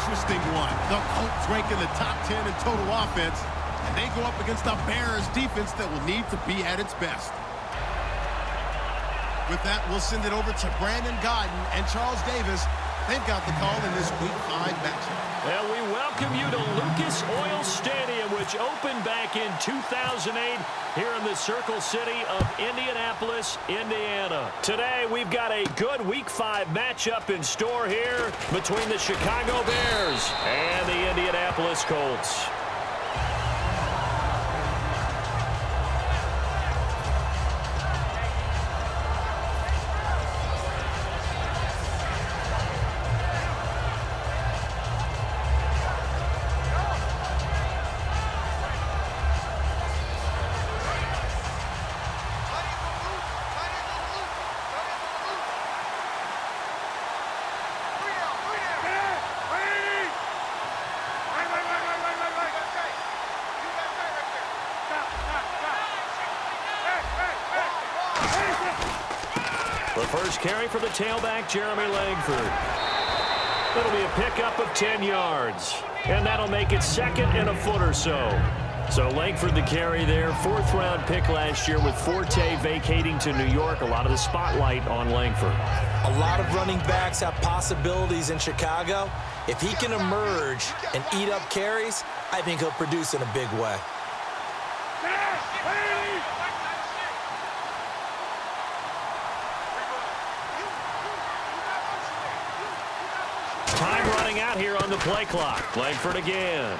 interesting one. The Colts rank in the top 10 in total offense, and they go up against the Bears defense that will need to be at its best. With that, we'll send it over to Brandon Godden and Charles Davis. They've got the call in this Week 5 matchup. Well, we welcome you to Lucas Oil Stadium, which opened back in 2008 here in the Circle City of Indianapolis, Indiana. Today, we've got a good Week 5 matchup in store here between the Chicago Bears and the Indianapolis Colts. The first carry for the tailback, Jeremy Langford. It'll be a pickup of 10 yards, and that'll make it second and a foot or so. So Langford the carry there, fourth-round pick last year with Forte vacating to New York. A lot of the spotlight on Langford. A lot of running backs have possibilities in Chicago. If he can emerge and eat up carries, I think he'll produce in a big way. Time running out here on the play clock. Langford again.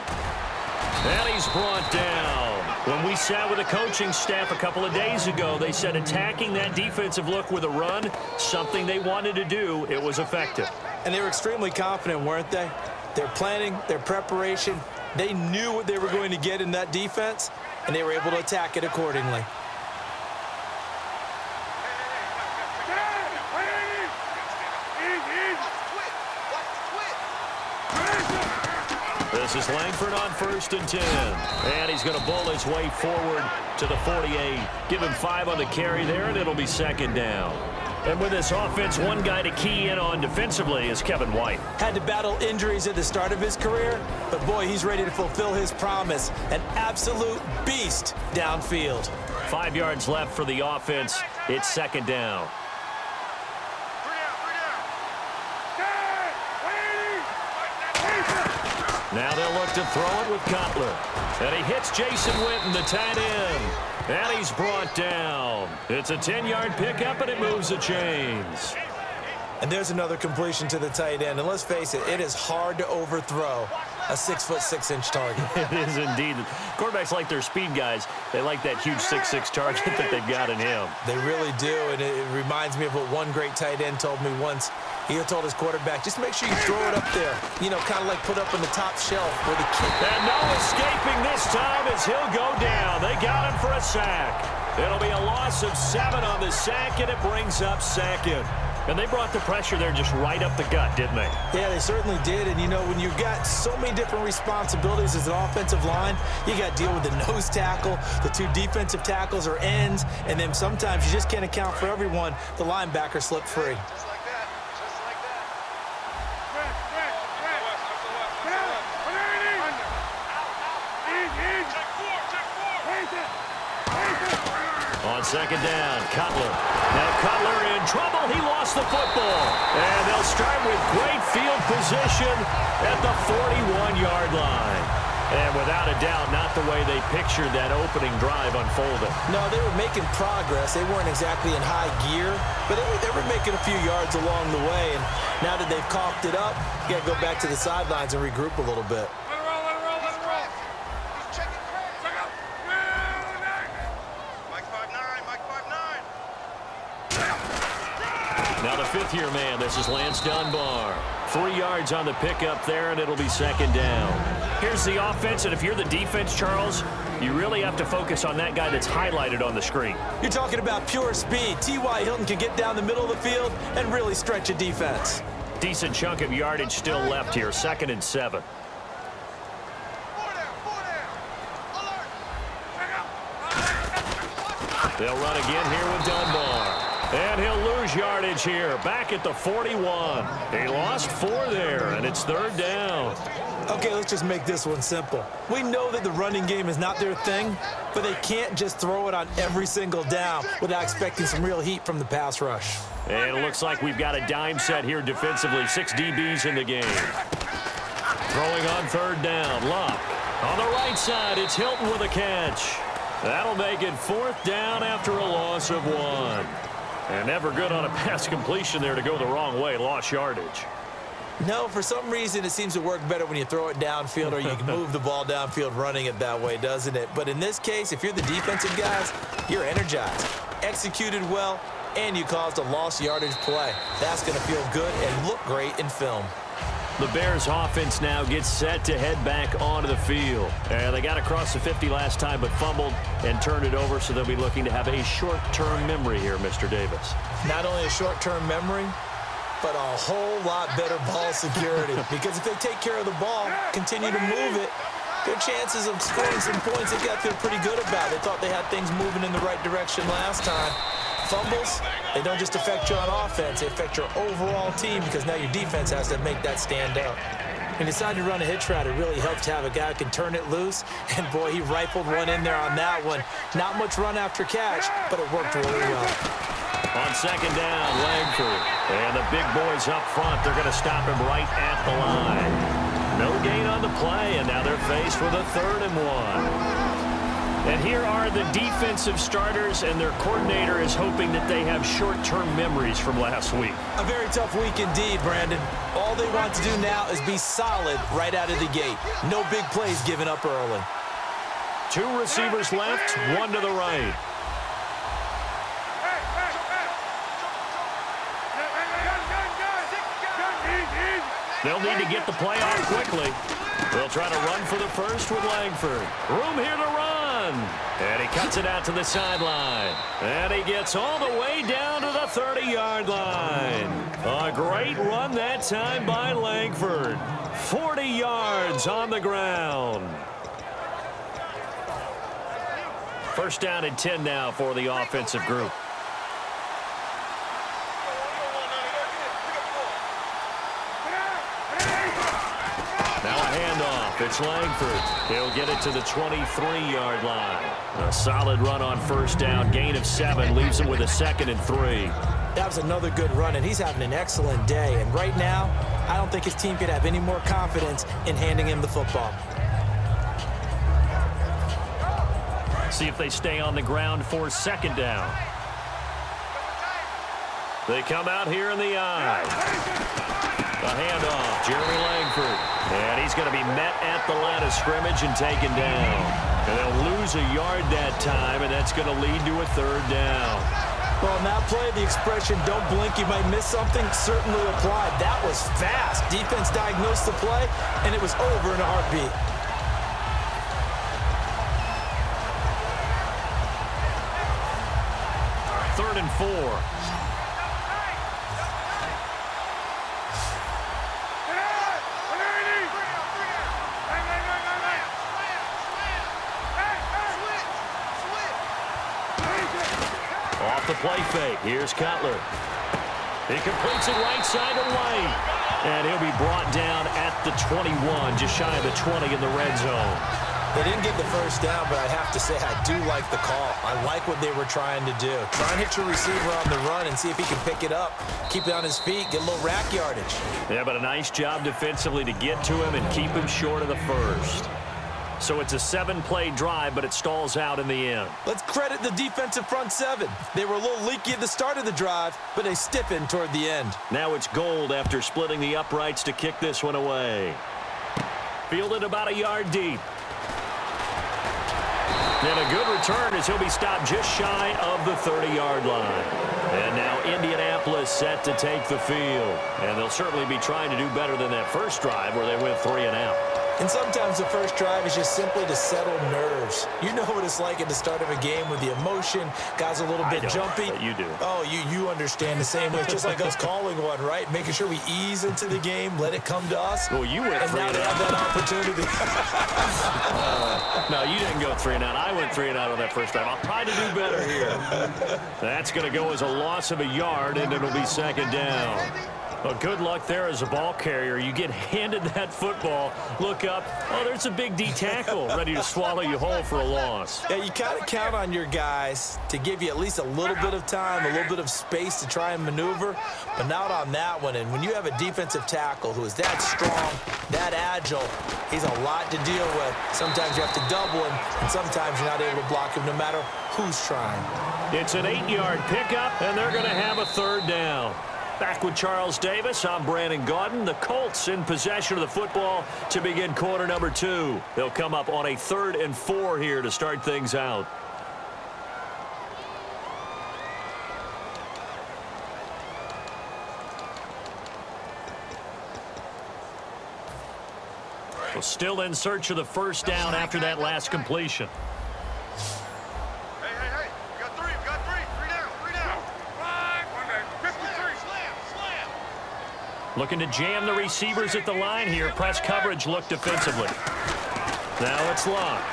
And he's brought down. When we sat with the coaching staff a couple of days ago, they said attacking that defensive look with a run, something they wanted to do, it was effective. And they were extremely confident, weren't they? Their planning, their preparation, they knew what they were going to get in that defense, and they were able to attack it accordingly. This is Langford on 1st and 10. And he's going to bowl his way forward to the 48. Give him 5 on the carry there, and it'll be second down. And with this offense, one guy to key in on defensively is Kevin White. Had to battle injuries at the start of his career, but boy, he's ready to fulfill his promise. An absolute beast downfield. 5 yards left for the offense. It's second down. Now they'll look to throw it with Cutler. And he hits Jason Witten, the tight end. And he's brought down. It's a 10-yard pickup, and it moves the chains. And there's another completion to the tight end. And let's face it, it is hard to overthrow a 6'6" target. It is indeed. Quarterbacks like their speed guys. They like that huge 6'6" target that they've got in him. They really do, and it reminds me of what one great tight end told me once. He told his quarterback, just make sure you throw it up there. You know, kind of like put up on the top shelf where the kid. And no escaping this time as he'll go down. They got him for a sack. It'll be a loss of 7 on the sack, and it brings up second. And they brought the pressure there just right up the gut, didn't they? Yeah, they certainly did. And, you know, when you've got so many different responsibilities as an offensive line, you got to deal with the nose tackle, the 2 defensive tackles or ends, and then sometimes you just can't account for everyone. The linebacker slipped free. On second down, Cutler. Now Cutler in trouble. He lost the football. And they'll start with great field position at the 41-yard line. And without a doubt, not the way they pictured that opening drive unfolding. No, they were making progress. They weren't exactly in high gear, but they were making a few yards along the way. And now that they've caulked it up, you got to go back to the sidelines and regroup a little bit. Now the 5th-year man, this is Lance Dunbar. 3 yards on the pickup there, and it'll be second down. Here's the offense, and if you're the defense, Charles, you really have to focus on that guy that's highlighted on the screen. You're talking about pure speed. T.Y. Hilton can get down the middle of the field and really stretch a defense. Decent chunk of yardage still left here, 2nd and 7. They'll run again here with Dunbar. And he'll lose yardage here, back at the 41. He lost 4 there, and it's 3rd down. Okay, let's just make this one simple. We know that the running game is not their thing, but they can't just throw it on every single down without expecting some real heat from the pass rush. And it looks like we've got a dime set here defensively. 6 DBs in the game. Throwing on 3rd down, Luck. On the right side, it's Hilton with a catch. That'll make it 4th down after a loss of 1. And never good on a pass completion there to go the wrong way. Lost yardage. No, for some reason it seems to work better when you throw it downfield or you can move the ball downfield running it that way, doesn't it? But in this case, if you're the defensive guys, you're energized, executed well, and you caused a lost yardage play. That's going to feel good and look great in film. The Bears offense now gets set to head back onto the field. And they got across the 50 last time but fumbled and turned it over, so they'll be looking to have a short-term memory here, Mr. Davis. Not only a short-term memory, but a whole lot better ball security. Because if they take care of the ball, continue to move it, their chances of scoring some points, they've got to feel pretty good about. They thought they had things moving in the right direction last time. Fumbles, they don't just affect you on offense, they affect your overall team because now your defense has to make that stand out. When you decide to run a hitch route, it really helps to have a guy who can turn it loose, and boy, he rifled one in there on that one. Not much run after catch, but it worked really well. On 2nd down, Langford. And the big boys up front, they're going to stop him right at the line. No gain on the play, and now they're faced with a 3rd and 1. And here are the defensive starters, and their coordinator is hoping that they have short-term memories from last week. A very tough week indeed, Brandon. All they want to do now is be solid right out of the gate. No big plays given up early. 2 receivers left, 1 to the right. They'll need to get the play off quickly. They'll try to run for the first with Langford. Room here to run. And he cuts it out to the sideline. And he gets all the way down to the 30-yard line. A great run that time by Langford. 40 yards on the ground. 1st down and 10 now for the offensive group. Now a handoff. It's Langford. He'll get it to the 23-yard line. A solid run on 1st down. Gain of 7. Leaves him with a 2nd and 3. That was another good run, and he's having an excellent day. And right now, I don't think his team could have any more confidence in handing him the football. See if they stay on the ground for 2nd down. They come out here in the eye. A handoff, Jeremy Langford. And he's going to be met at the line of scrimmage and taken down. And they'll lose a yard that time, and that's going to lead to a 3rd down. Well, on that play, the expression, don't blink, you might miss something, certainly applied. That was fast. Defense diagnosed the play, and it was over in a heartbeat. Third and 4. Off the play fake. Here's Cutler. He completes it right side to White. And he'll be brought down at the 21, just shy of the 20 in the red zone. They didn't get the 1st down, but I have to say I do like the call. I like what they were trying to do. Try and hit your receiver on the run and see if he can pick it up, keep it on his feet, get a little rack yardage. Yeah, but a nice job defensively to get to him and keep him short of the 1st. So it's a 7-play drive, but it stalls out in the end. Let's credit the defensive front 7. They were a little leaky at the start of the drive, but they stiffened toward the end. Now it's Gold after splitting the uprights to kick this one away. Fielded about a yard deep. And a good return as he'll be stopped just shy of the 30-yard line. And now Indianapolis set to take the field. And they'll certainly be trying to do better than that first drive where they went 3 and out. And sometimes the first drive is just simply to settle nerves. You know what it's like at the start of a game with the emotion. Guys a little bit jumpy. But you do. Oh, you understand the same way. It's just like us calling one, right? Making sure we ease into the game, let it come to us. Well, you went and 3 now and they out. have that opportunity. No, you didn't go 3 and out. I went 3 and out on that first drive. I'll try to do better here. That's going to go as a loss of a yard, and it'll be second down. Well, good luck there as a ball carrier. You get handed that football, look up, oh, there's a big D tackle ready to swallow you whole for a loss. Yeah, you kind of count on your guys to give you at least a little bit of time, a little bit of space to try and maneuver, but not on that one. And when you have a defensive tackle who is that strong, that agile, he's a lot to deal with. Sometimes you have to double him, and sometimes you're not able to block him no matter who's trying. It's an 8-yard pickup, and they're going to have a third down. Back with Charles Davis, I'm Brandon Gaudin. The Colts in possession of the football to begin quarter number 2. They'll come up on a 3rd and 4 here to start things out. Well, still in search of the first down after that last completion. Looking to jam the receivers at the line here. Press coverage look defensively. Now it's Locke.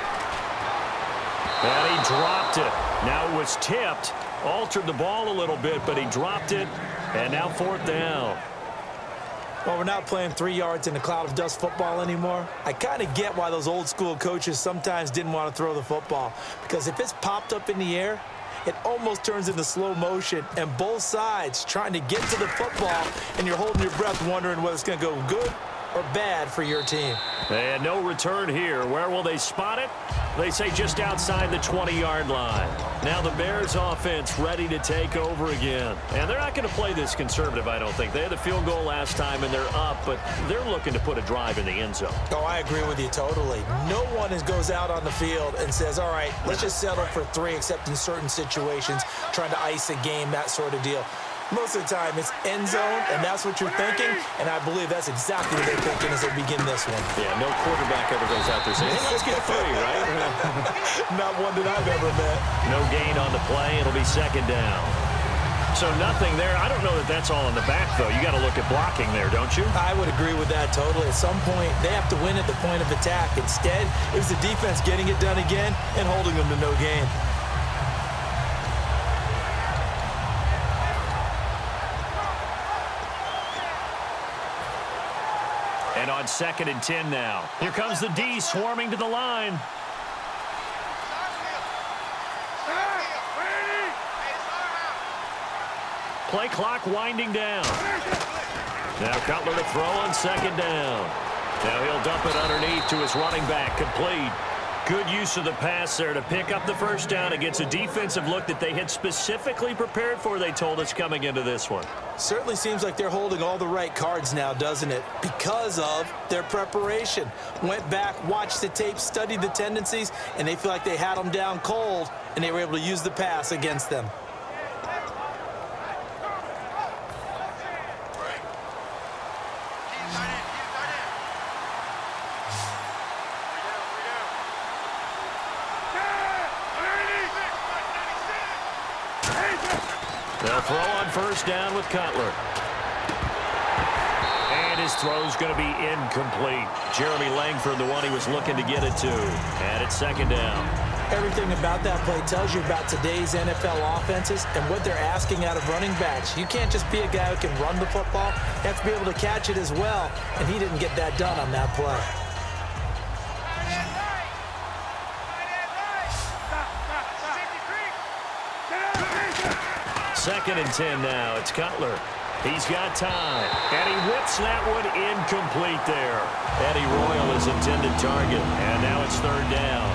And he dropped it. Now it was tipped. Altered the ball a little bit, but he dropped it. And now 4th down. Well, we're not playing 3 yards in a cloud of dust football anymore. I kind of get why those old school coaches sometimes didn't want to throw the football. Because if it's popped up in the air, it almost turns into slow motion, and both sides trying to get to the football, and you're holding your breath wondering whether it's going to go good or bad for your team. And no return here. Where will they spot it? They say just outside the 20-yard line. Now the Bears offense ready to take over again. And they're not going to play this conservative, I don't think. They had the field goal last time, and they're up, but they're looking to put a drive in the end zone. Oh, I agree with you totally. No one goes out on the field and says, all right, let's just settle for 3, except in certain situations, trying to ice a game, that sort of deal. Most of the time, it's end zone, and that's what you're thinking, and I believe that's exactly what they're thinking as they begin this one. Yeah, no quarterback ever goes out there saying, hey, let's get 3, right? Not one that I've ever met. No gain on the play. It'll be second down. So nothing there. I don't know that that's all in the back, though. You got to look at blocking there, don't you? I would agree with that totally. At some point, they have to win at the point of attack. Instead, it was the defense getting it done again and holding them to no gain. And on 2nd and 10 now. Here comes the D swarming to the line. Play clock winding down. Now Cutler to throw on 2nd down. Now he'll dump it underneath to his running back. Complete. Good use of the pass there to pick up the first down against a defensive look that they had specifically prepared for, they told us, coming into this one. Certainly seems like they're holding all the right cards now, doesn't it? Because of their preparation. Went back, watched the tape, studied the tendencies, and they feel like they had them down cold, and they were able to use the pass against them. They'll throw on first down with Cutler. And his throw's going to be incomplete. Jeremy Langford, the one he was looking to get it to. And it's 2nd down. Everything about that play tells you about today's NFL offenses and what they're asking out of running backs. You can't just be a guy who can run the football. You have to be able to catch it as well, and he didn't get that done on that play. Second and 10 now. It's Cutler. He's got time. And he whips that one incomplete there. Eddie Royal is intended target. And now it's 3rd down.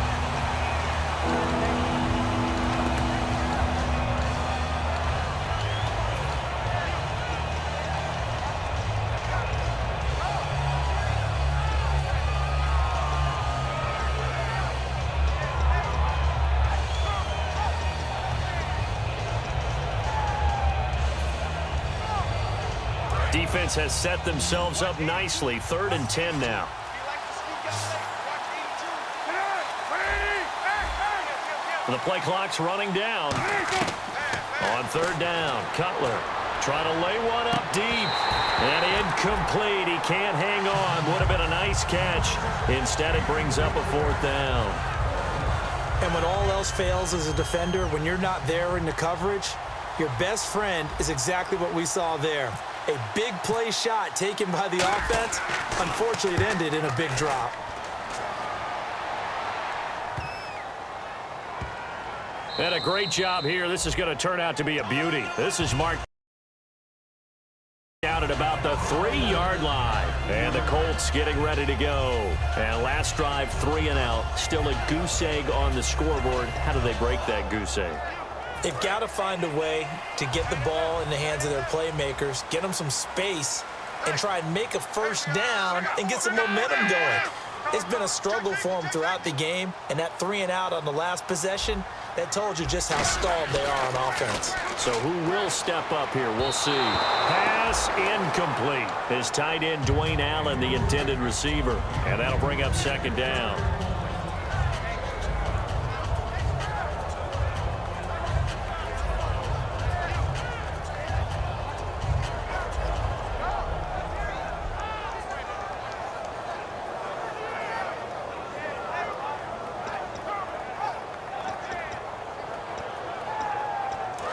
Defense has set themselves up nicely. 3rd and 10 now. The play clock's running down. On third down, Cutler trying to lay one up deep. And incomplete. He can't hang on. Would have been a nice catch. Instead, it brings up a fourth down. And when all else fails as a defender, when you're not there in the coverage, your best friend is exactly what we saw there. A big play shot taken by the offense. Unfortunately, it ended in a big drop. And a great job here. This is going to turn out to be a beauty. This is marked out at about the 3-yard line. And the Colts getting ready to go. And last drive, 3 and out. Still a goose egg on the scoreboard. How do they break that goose egg? They've got to find a way to get the ball in the hands of their playmakers, get them some space, and try and make a first down and get some momentum going. It's been a struggle for them throughout the game, and that 3 and out on the last possession, that told you just how stalled they are on offense. So who will step up here? We'll see. Pass incomplete. His tight end, Dwayne Allen, the intended receiver. And that'll bring up second down.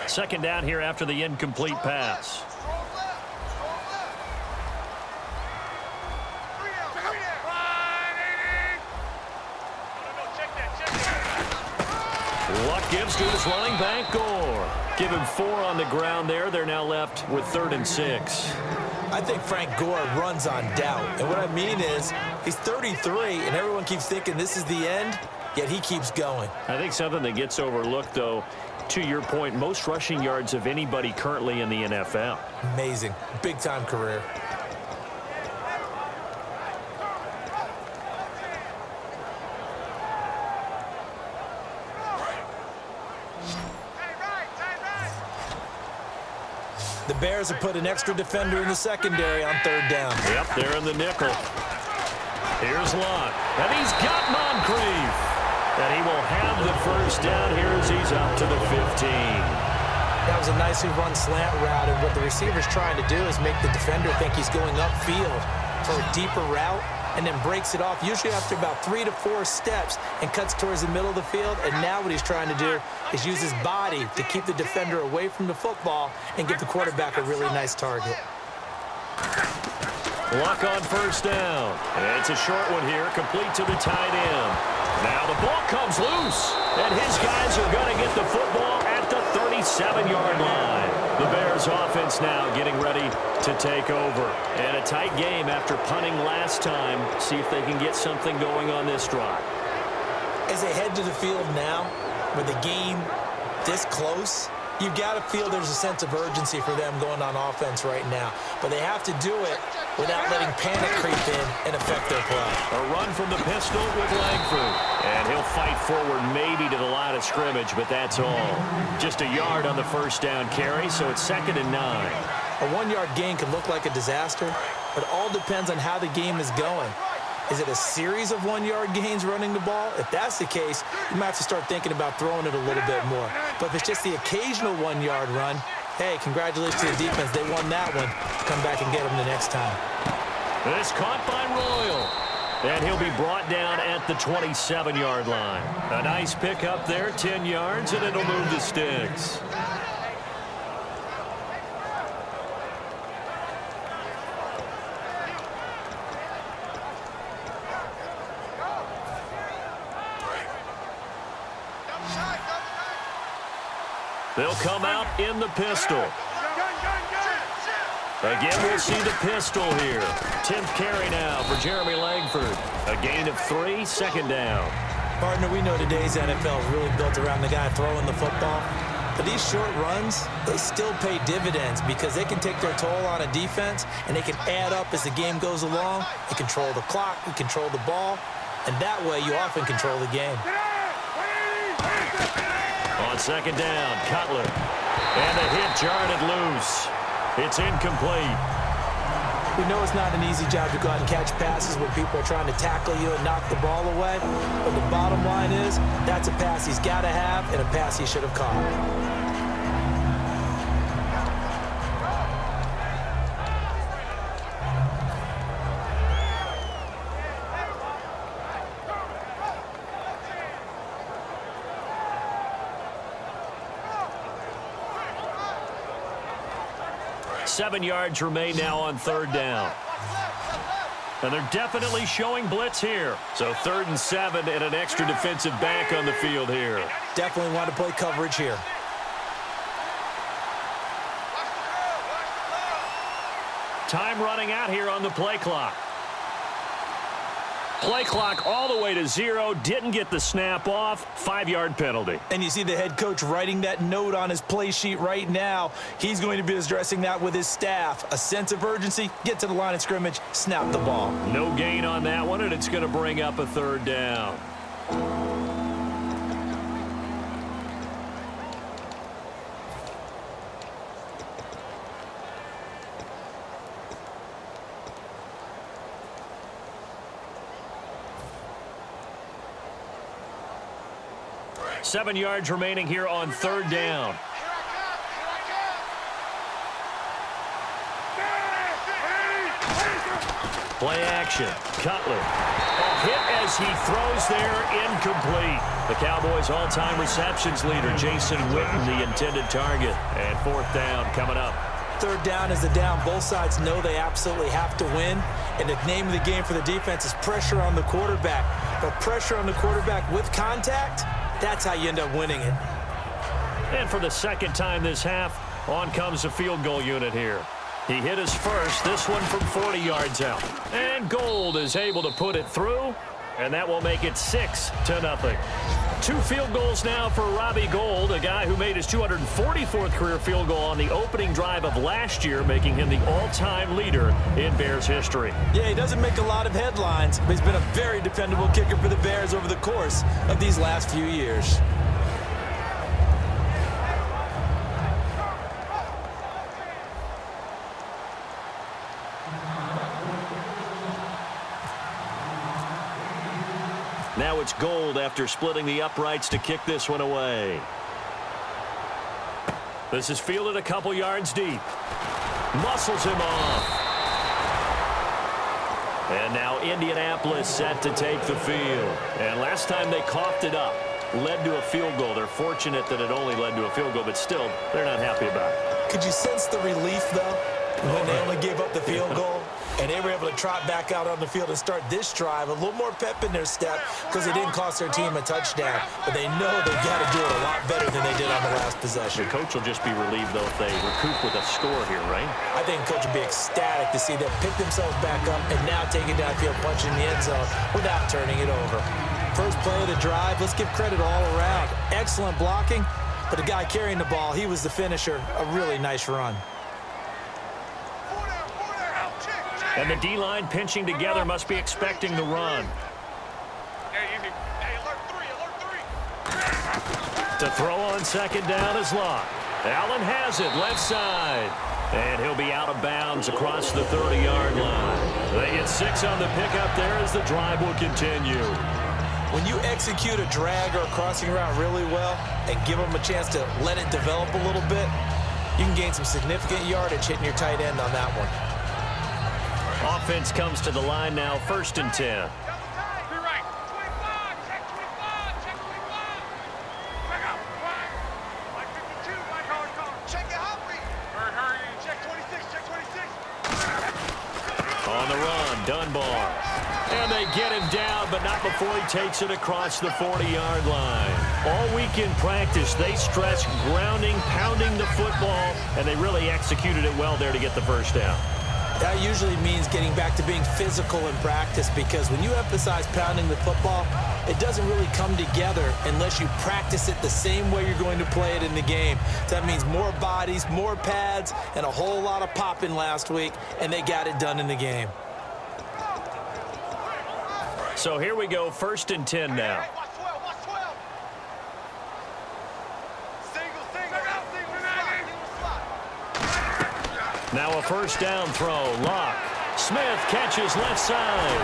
Second down here after the incomplete pass. Luck gives to his running back, Gore. Give him 4 on the ground there. They're now left with 3rd and 6. I think Frank Gore runs on doubt. And what I mean is he's 33, and everyone keeps thinking this is the end, yet he keeps going. I think something that gets overlooked, though, to your point, most rushing yards of anybody currently in the NFL. Amazing. Big-time career. The Bears have put an extra defender in the secondary on 3rd down. Yep, they're in the nickel. Here's Luck, and he's got Moncrief. And he will have the first down here as he's up to the 15. That was a nicely run slant route, and what the receiver's trying to do is make the defender think he's going upfield for a deeper route and then breaks it off, usually after about 3 to 4 steps, and cuts towards the middle of the field. And now what he's trying to do is use his body to keep the defender away from the football and give the quarterback a really nice target. Luck on first down. And it's a short one here, complete to the tight end. Now the ball comes loose, and his guys are going to get the football at the 37-yard line. The Bears offense now getting ready to take over. And a tight game after punting last time. See if they can get something going on this drive. As they head to the field now, with the game this close, you've got to feel there's a sense of urgency for them going on offense right now. But they have to do it without letting panic creep in and affect their play. A run from the pistol with Langford. And he'll fight forward maybe to the line of scrimmage, but that's all. Just a yard on the first down carry, so it's 2nd and 9. A 1-yard gain can look like a disaster, but it all depends on how the game is going. Is it a series of 1-yard gains running the ball? If that's the case, you might have to start thinking about throwing it a little bit more. But if it's just the occasional 1-yard run, hey, congratulations to the defense. They won that one. Come back and get them the next time. This caught by Royal. And he'll be brought down at the 27-yard line. A nice pickup there, 10 yards, and it'll move the sticks. They'll come out in the pistol. Again, we'll see the pistol here. 10th carry now for Jeremy Langford. A gain of 3, 2nd down. Partner, we know today's NFL is really built around the guy throwing the football. But these short runs, they still pay dividends because they can take their toll on a defense and they can add up as the game goes along. They control the clock, they control the ball, and that way you often control the game. On 2nd down, Cutler. And the hit jarred it loose. It's incomplete. We know it's not an easy job to go out and catch passes when people are trying to tackle you and knock the ball away. But the bottom line is, that's a pass he's got to have and a pass he should have caught. 7 yards remain now on third down. And they're definitely showing blitz here. So 3rd and 7 and an extra defensive back on the field here. Definitely want to play coverage here. Time running out here on the play clock. Play clock all the way to 0. Didn't get the snap off. 5-yard penalty. And you see the head coach writing that note on his play sheet right now. He's going to be addressing that with his staff. A sense of urgency. Get to the line of scrimmage. Snap the ball. No gain on that one, and it's going to bring up a 3rd down. Seven yards remaining here on 3rd down. Play action. Cutler. A hit as he throws there, incomplete. The Cowboys' all-time receptions leader, Jason Witten, the intended target. And 4th down coming up. 3rd down is the down. Both sides know they absolutely have to win. And the name of the game for the defense is pressure on the quarterback. But pressure on the quarterback with contact, that's how you end up winning it. And for the 2nd time this half, on comes the field goal unit here. He hit his first, this one from 40 yards out. And Gold is able to put it through, and that will make it 6-0. 2 field goals now for Robbie Gould, a guy who made his 244th career field goal on the opening drive of last year, making him the all-time leader in Bears history. Yeah, he doesn't make a lot of headlines, but he's been a very dependable kicker for the Bears over the course of these last few years. Now it's Gold after splitting the uprights to kick this one away. This is fielded a couple yards deep. Muscles him off. And now Indianapolis set to take the field. And last time they coughed it up, led to a field goal. They're fortunate that it only led to a field goal, but still, they're not happy about it. Could you sense the relief, though, when they only gave up the field goal? And they were able to trot back out on the field and start this drive. A little more pep in their step because it didn't cost their team a touchdown. But they know they've got to do it a lot better than they did on the last possession. The coach will just be relieved, though, if they recoup with a score here, right? I think the coach will be ecstatic to see them pick themselves back up and now take it downfield, punching the end zone without turning it over. First play of the drive, let's give credit all around. Excellent blocking, but the guy carrying the ball, he was the finisher. A really nice run. And the D-line pinching together must be expecting the run. To throw on 2nd down is Locke. Allen has it left side. And he'll be out of bounds across the 30-yard line. They get 6 on the pickup there as the drive will continue. When you execute a drag or a crossing route really well and give them a chance to let it develop a little bit, you can gain some significant yardage hitting your tight end on that one. Offense comes to the line now, 1st and 10. On the run, Dunbar. And they get him down, but not before he takes it across the 40-yard line. All week in practice, they stressed grounding, pounding the football, and they really executed it well there to get the first down. That usually means getting back to being physical in practice, because when you emphasize pounding the football, it doesn't really come together unless you practice it the same way you're going to play it in the game. So that means more bodies, more pads, and a whole lot of popping last week, and they got it done in the game. So here we go, 1st and 10 now. Now a 1st down throw. Locke Smith catches left side.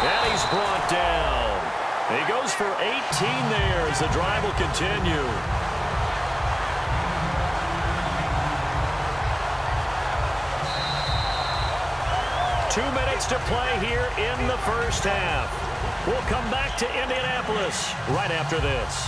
And he's brought down. He goes for 18 there as the drive will continue. Two minutes to play here in the first half. We'll come back to Indianapolis right after this.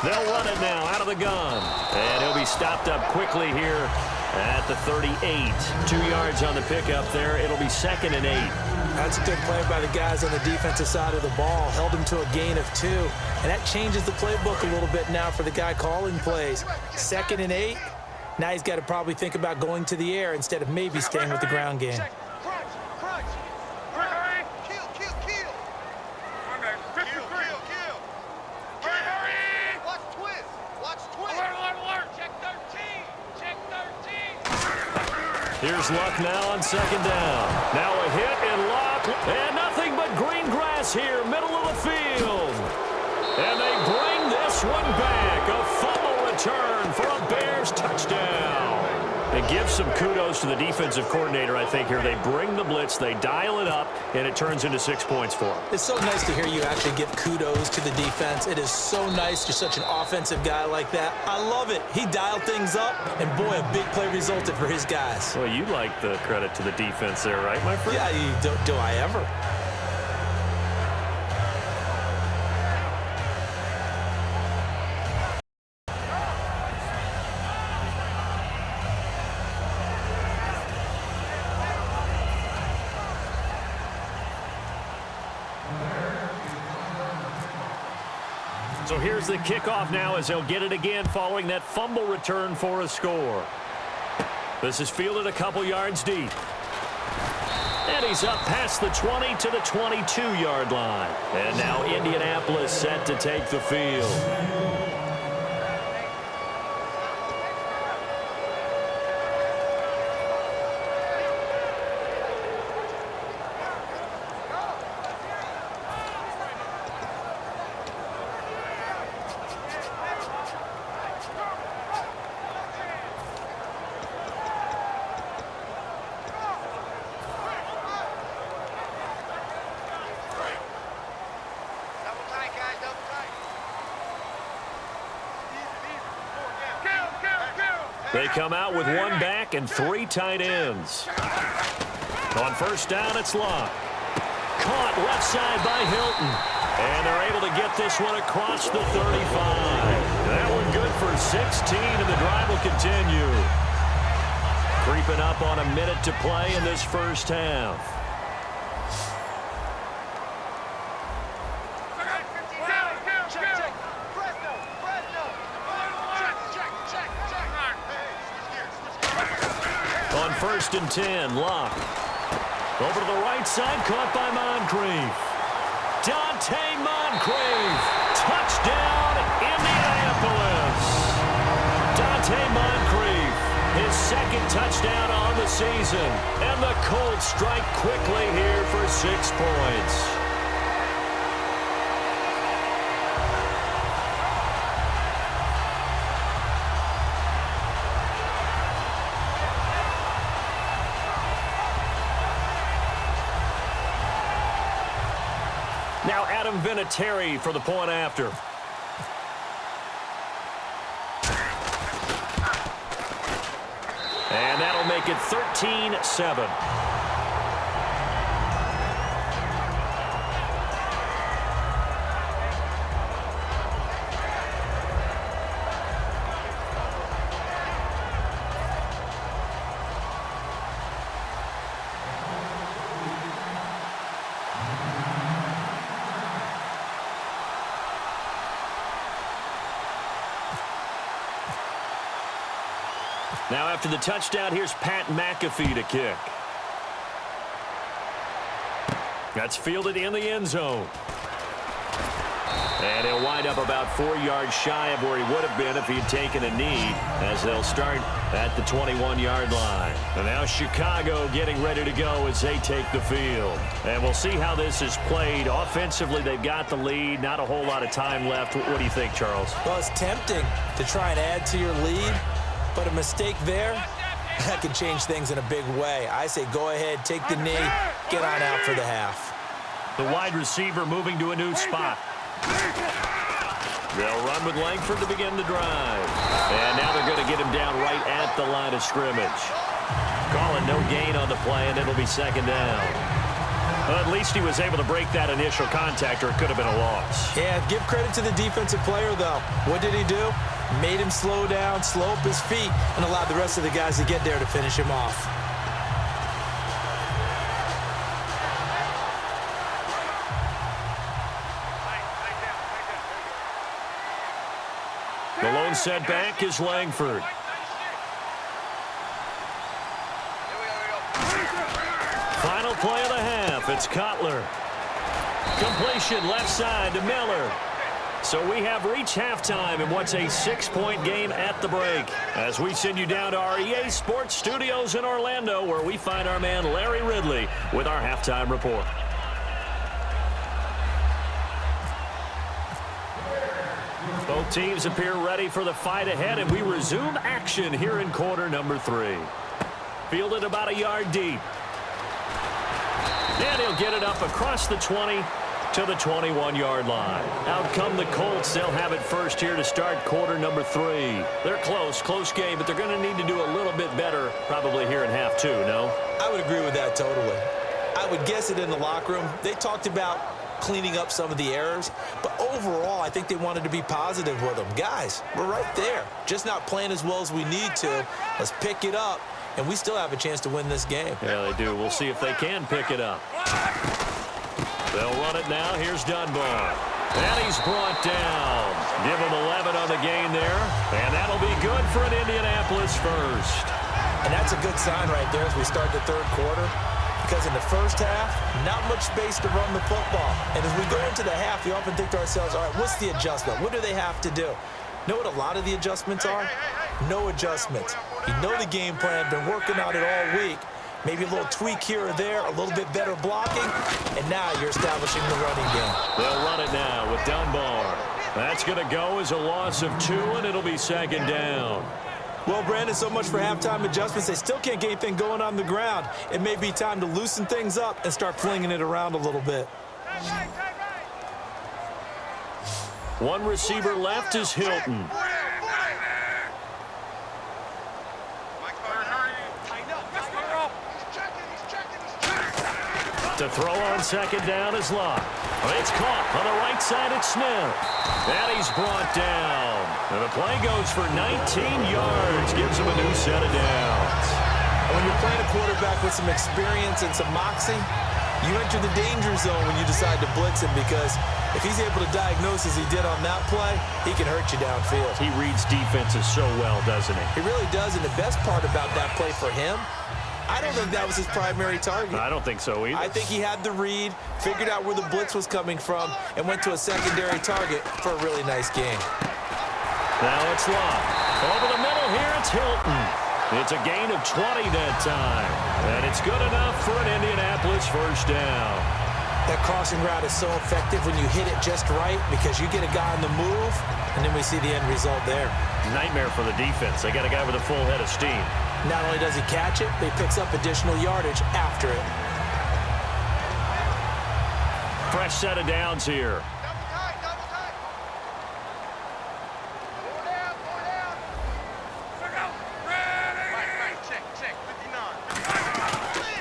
They'll run it now out of the gun. And he'll be stopped up quickly here at the 38. 2 yards on the pickup there. It'll be 2nd and 8. That's a good play by the guys on the defensive side of the ball. Held him to a gain of 2. And that changes the playbook a little bit now for the guy calling plays. 2nd and 8. Now he's got to probably think about going to the air instead of maybe staying with the ground game. Here's Luck now on 2nd down. Now a hit and Luck. And nothing but green grass here, middle of the field. And they bring this one back. A fumble return for a Bears touchdown. And give some kudos to the defensive coordinator, I think, here. They bring the blitz, they dial it up, and it turns into 6 points for them. It's so nice to hear you actually give kudos to the defense. It is so nice. You're such an offensive guy like that. I love it. He dialed things up, and boy, a big play resulted for his guys. Well, you like the credit to the defense there, right, my friend? Yeah, do I ever? So here's the kickoff now as they'll get it again following that fumble return for a score. This is fielded a couple yards deep. And he's up past the 20 to the 22-yard line. And now Indianapolis set to take the field. They come out with 1 back and 3 tight ends. On 1st down, it's Luck. Caught left side by Hilton. And they're able to get this one across the 35. That one good for 16, and the drive will continue. Creeping up on a minute to play in this first half. On 1st and 10, Luck. Over to the right side, caught by Moncrief. Dante Moncrief. Touchdown, Indianapolis. Dante Moncrief, his 2nd touchdown on the season. And the Colts strike quickly here for 6 points. Now Adam Vinatieri for the point after. And that'll make it 13-7. Now after the touchdown, here's Pat McAfee to kick. That's fielded in the end zone. And he'll wind up about 4 yards shy of where he would have been if he had taken a knee, as they'll start at the 21-yard line. And now Chicago getting ready to go as they take the field. And we'll see how this is played. Offensively, they've got the lead. Not a whole lot of time left. What do you think, Charles? Well, it's tempting to try and add to your lead, but a mistake there, that can change things in a big way. I say go ahead, take the knee, get on out for the half. The wide receiver moving to a new spot. They'll run with Langford to begin the drive. And now they're going to get him down right at the line of scrimmage. Calling no gain on the play, and it'll be second down. Well, at least he was able to break that initial contact, or it could have been a loss. Yeah, give credit to the defensive player, though. What did he do? Made him slow down, slow up his feet, and allowed the rest of the guys to get there to finish him off. The lone setback is Langford. Final play of the half. It's Cutler. Completion left side to Miller. So we have reached halftime in what's a 6-point game at the break. As we send you down to our EA Sports Studios in Orlando, where we find our man Larry Ridley with our halftime report. Both teams appear ready for the fight ahead, and we resume action here in quarter number 3. Fielded about a yard deep. And he'll get it up across the 20 to the 21-yard line. Out come the Colts. They'll have it first here to start quarter number 3. They're close game, but they're going to need to do a little bit better probably here in half 2, no? I would agree with that totally. I would guess it in the locker room. They talked about cleaning up some of the errors, but overall, I think they wanted to be positive with them. Guys, we're right there. Just not playing as well as we need to. Let's pick it up, and we still have a chance to win this game. Yeah, they do. We'll see if they can pick it up. They'll run it now. Here's Dunbar. And he's brought down. Give him 11 on the gain there, and that'll be good for an Indianapolis first. And that's a good sign right there as we start the third quarter. Because in the first half, not much space to run the football. And as we go into the half, we often think to ourselves, all right, what's the adjustment? What do they have to do? Know what a lot of the adjustments are? No adjustments. You know the game plan, been working on it all week. Maybe a little tweak here or there, a little bit better blocking, and now you're establishing the running game. They'll run it now with Dunbar. That's going to go as a loss of 2, and it'll be second down. Well, Brandon, so much for halftime adjustments. They still can't get anything going on the ground. It may be time to loosen things up and start flinging it around a little bit. One receiver left is Hilton. To throw on second down is Locke. It's caught on the right side. It's Smith. And he's brought down. And the play goes for 19 yards. Gives him a new set of downs. When you're playing a quarterback with some experience and some moxie, you enter the danger zone when you decide to blitz him, because if he's able to diagnose as he did on that play, he can hurt you downfield. He reads defenses so well, doesn't he? He really does, and the best part about that play for him, I don't think that was his primary target. I don't think so either. I think he had the read, figured out where the blitz was coming from, and went to a secondary target for a really nice game. Now it's Locke. Over the middle here, it's Hilton. It's a gain of 20 that time. And it's good enough for an Indianapolis first down. That crossing route is so effective when you hit it just right, because you get a guy on the move, and then we see the end result there. Nightmare for the defense. They got a guy with a full head of steam. Not only does he catch it, but he picks up additional yardage after it. Fresh set of downs here.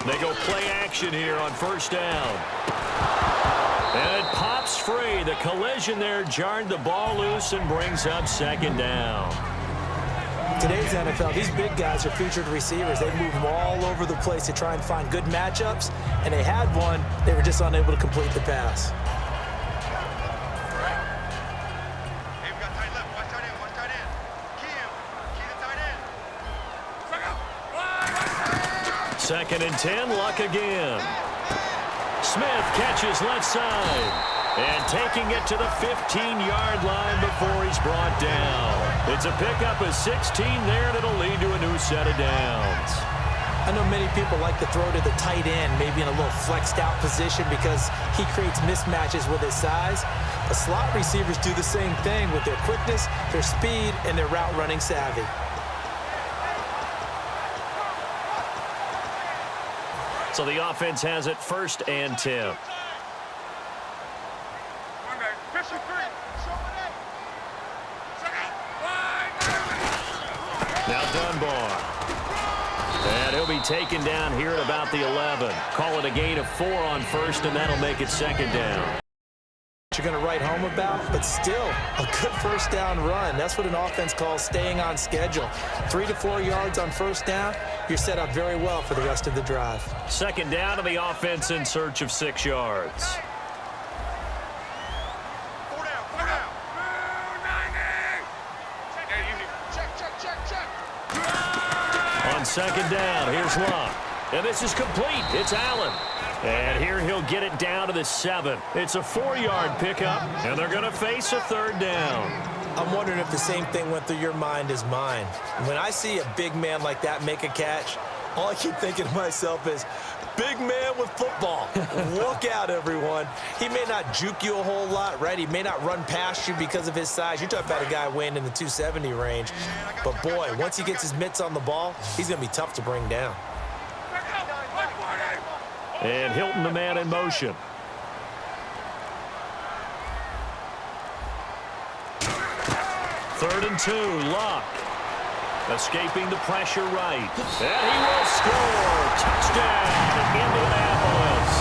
They go play action here on first down. And it pops free. The collision there jarred the ball loose and brings up second down. Today's NFL, these big guys are featured receivers. They move them all over the place to try and find good matchups, and they had one. They were just unable to complete the pass. Second and 10, Luck again. Smith catches left side. And taking it to the 15-yard line before he's brought down. It's a pickup of 16 there, and it'll lead to a new set of downs. I know many people like to throw to the tight end, maybe in a little flexed out position because he creates mismatches with his size. But slot receivers do the same thing with their quickness, their speed, and their route running savvy. So the offense has it 1st and 10. Now Dunbar. And he'll be taken down here at about the 11. Call it a gain of 4 on 1st, and that'll make it 2nd down. You're going to write home about, but still a good 1st down run. That's what an offense calls staying on schedule. 3 to 4 yards on 1st down, you're set up very well for the rest of the drive. 2nd down to the offense in search of 6 yards. On 2nd down, here's Luck. And this is complete. It's Allen. And here he'll get it down to the 7. It's a 4-yard pickup, and they're going to face a 3rd down. I'm wondering if the same thing went through your mind as mine. When I see a big man like that make a catch, all I keep thinking to myself is, big man with football. Look out, everyone. He may not juke you a whole lot, right? He may not run past you because of his size. You're talking about a guy weighing in the 270 range. But, boy, once he gets his mitts on the ball, he's going to be tough to bring down. And Hilton, the man in motion. Third and 2, Luck. Escaping the pressure right. And he will score. Touchdown, Indianapolis.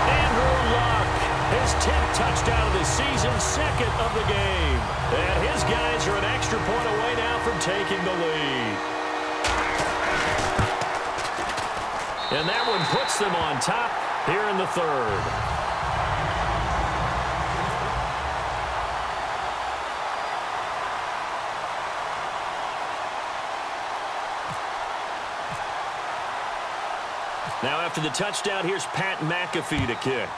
Andrew Luck, his 10th touchdown of the season, 2nd of the game. And his guys are an extra point away now from taking the lead. And that one puts them on top here in the 3rd. Now after the touchdown, here's Pat McAfee to kick.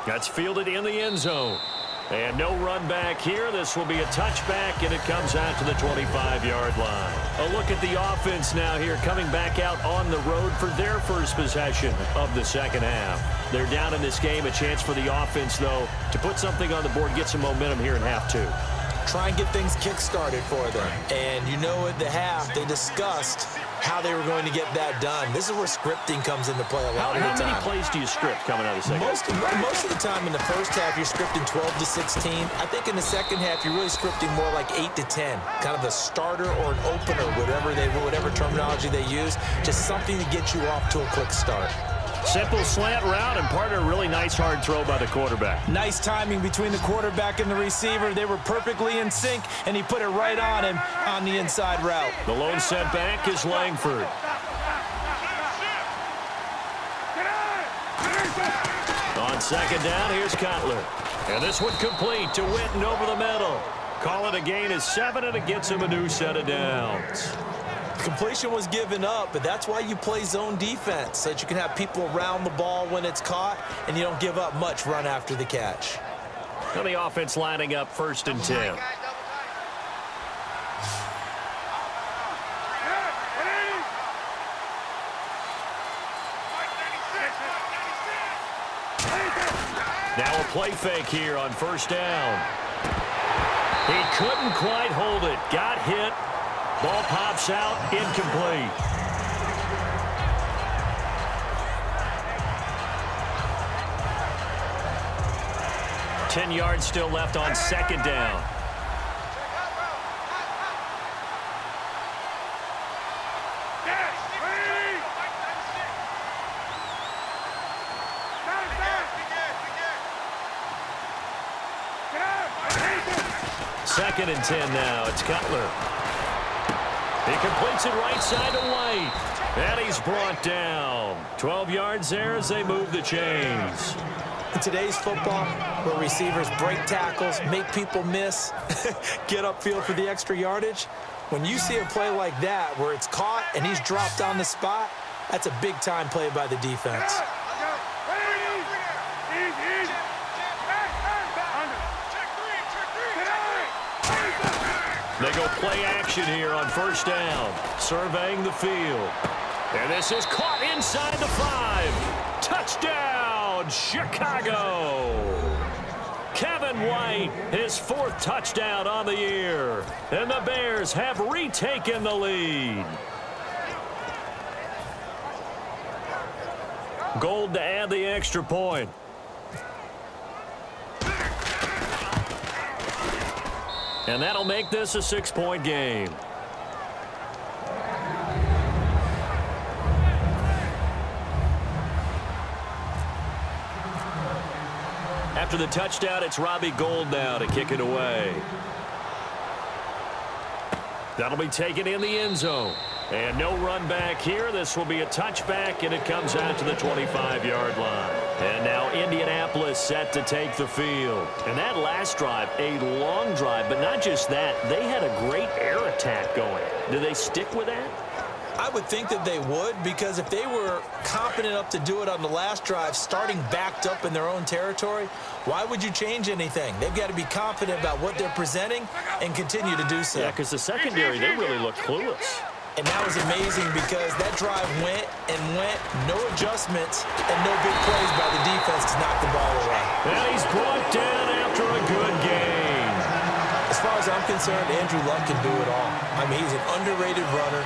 That's fielded in the end zone. And no run back here. This will be a touchback, and it comes out to the 25-yard line. A look at the offense now here, coming back out on the road for their first possession of the 2nd half. They're down in this game. A chance for the offense, though, to put something on the board, get some momentum here in half 2. Try and get things kick-started for them. And you know at the half, they discussed how they were going to get that done. This is where scripting comes into play a lot of the time. How many plays do you script coming out of the second half? Most of the time in the first half, you're scripting 12 to 16. I think in the second half, you're really scripting more like 8 to 10. Kind of the starter or an opener, whatever terminology they use. Just something to get you off to a quick start. Simple slant route, and part of a really nice hard throw by the quarterback. Nice timing between the quarterback and the receiver. They were perfectly in sync, and he put it right on him on the inside route. The lone setback is Langford. On 2nd down, here's Cutler. And this one complete to Witten over the middle. Call it a gain of 7, and it gets him a new set of downs. Completion was given up, but that's why you play zone defense, so that you can have people around the ball when it's caught, and you don't give up much run after the catch. Now the offense lining up 1st and 10. Now a play fake here on 1st down. He couldn't quite hold it. Got hit. Ball pops out, incomplete. Ten yards still left on 2nd down. Second and 10 now. It's Cutler. He completes it right side to White. And he's brought down. 12 yards there as they move the chains. In today's football, where receivers break tackles, make people miss, get upfield for the extra yardage, when you see a play like that where it's caught and he's dropped on the spot, that's a big-time play by the defense. They go play action here on first down. Surveying the field. And this is caught inside the 5. Touchdown, Chicago. Kevin White, his 4th touchdown on the year. And the Bears have retaken the lead. Gold to add the extra point. And that'll make this a 6-point game. After the touchdown, it's Robbie Gould now to kick it away. That'll be taken in the end zone. And no run back here. This will be a touchback, and it comes out to the 25-yard line. And now Indianapolis set to take the field. And that last drive, a long drive, but not just that. They had a great air attack going. Do they stick with that? I would think that they would, because if they were confident enough to do it on the last drive, starting backed up in their own territory, why would you change anything? They've got to be confident about what they're presenting and continue to do so. Yeah, because the secondary, they really look clueless. And that was amazing because that drive went and went, no adjustments, and no big plays by the defense to knock the ball away. And he's brought down after a good game. As far as I'm concerned, Andrew Luck can do it all. I mean, he's an underrated runner,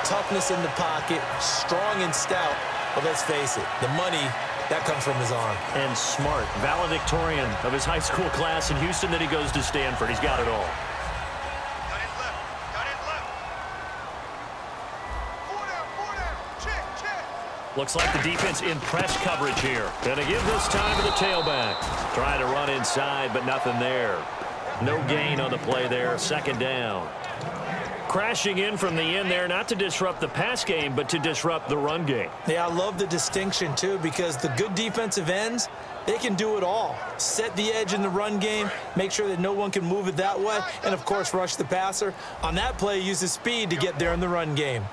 toughness in the pocket, strong and stout. But let's face it, the money, that comes from his arm. And smart, valedictorian of his high school class in Houston, that he goes to Stanford. He's got it all. Looks like the defense in press coverage here. Gonna give this time to the tailback. Trying to run inside, but nothing there. No gain on the play there. 2nd down. Crashing in from the end there, not to disrupt the pass game, but to disrupt the run game. Yeah, I love the distinction, too, because the good defensive ends, they can do it all. Set the edge in the run game, make sure that no one can move it that way, and, of course, rush the passer. On that play, use his speed to get there in the run game.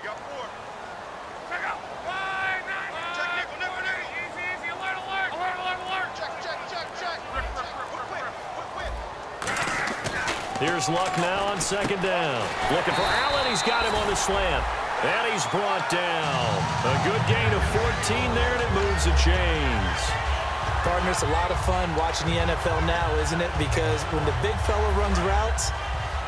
Here's Luck now on 2nd down. Looking for Allen. He's got him on the slant. And he's brought down. A good gain of 14 there, and it moves the chains. Partner, it's a lot of fun watching the NFL now, isn't it? Because when the big fella runs routes,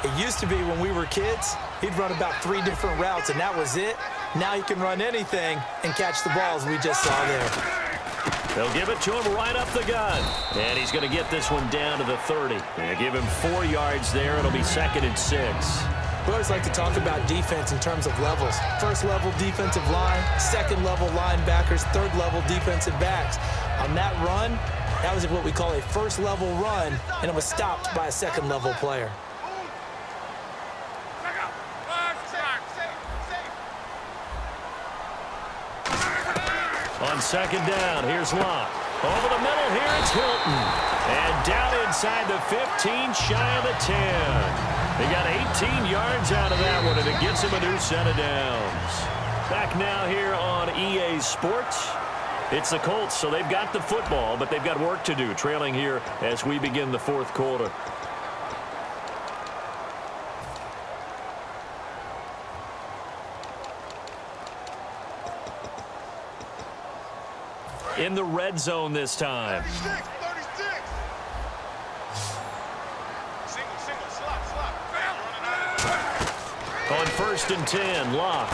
it used to be when we were kids, he'd run about 3 different routes, and that was it. Now he can run anything and catch the balls we just saw there. They'll give it to him right up the gut. And he's going to get this one down to the 30. They give him 4 yards there. It'll be 2nd and 6. We always like to talk about defense in terms of levels. 1st level defensive line, 2nd level linebackers, 3rd level defensive backs. On that run, that was what we call a 1st level run, and it was stopped by a 2nd level player. On 2nd down, here's Locke. Over the middle here, it's Hilton. And down inside the 15, shy of the 10. They got 18 yards out of that one, and it gets him a new set of downs. Back now here on EA Sports. It's the Colts, so they've got the football, but they've got work to do, trailing here as we begin the 4th quarter. In the red zone this time. 36. Single, slot. On 1st and 10, Locke.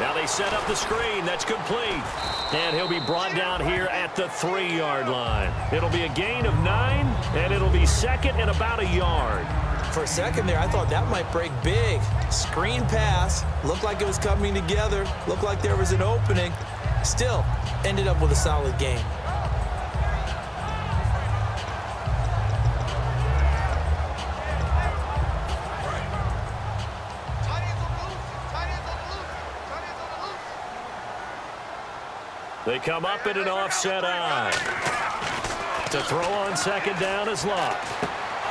Now they set up the screen. That's complete. And he'll be brought down here at the 3-yard line. It'll be a gain of 9, and it'll be 2nd and about a yard. For a second there, I thought that might break big. Screen pass. Looked like it was coming together. Looked like there was an opening. Still, ended up with a solid game. They come up in an offset eye. To throw on 2nd down is Locke.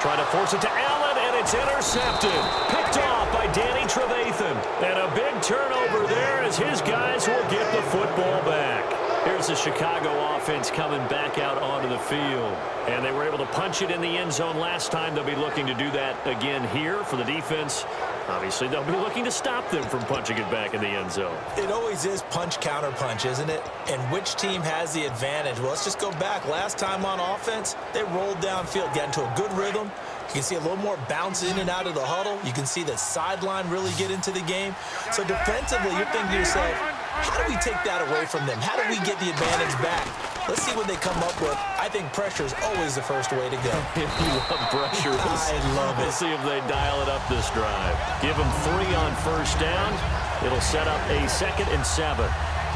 Trying to force it to Allen, and it's intercepted. Picked off by Danny Trevathan. And a big turnover there as his guys will get the football back. Here's the Chicago offense coming back out onto the field. And they were able to punch it in the end zone last time. They'll be looking to do that again here for the defense. Obviously, they'll be looking to stop them from punching it back in the end zone. It always is punch, counter punch, isn't it? And which team has the advantage? Well, let's just go back. Last time on offense, they rolled downfield, got into a good rhythm. You can see a little more bounce in and out of the huddle. You can see the sideline really get into the game. So defensively, you're thinking to yourself, how do we take that away from them? How do we get the advantage back? Let's see what they come up with. I think pressure is always the first way to go. You love pressure. I love it. We'll see if they dial it up this drive. Give them 3 on first down. It'll set up a 2nd and 7.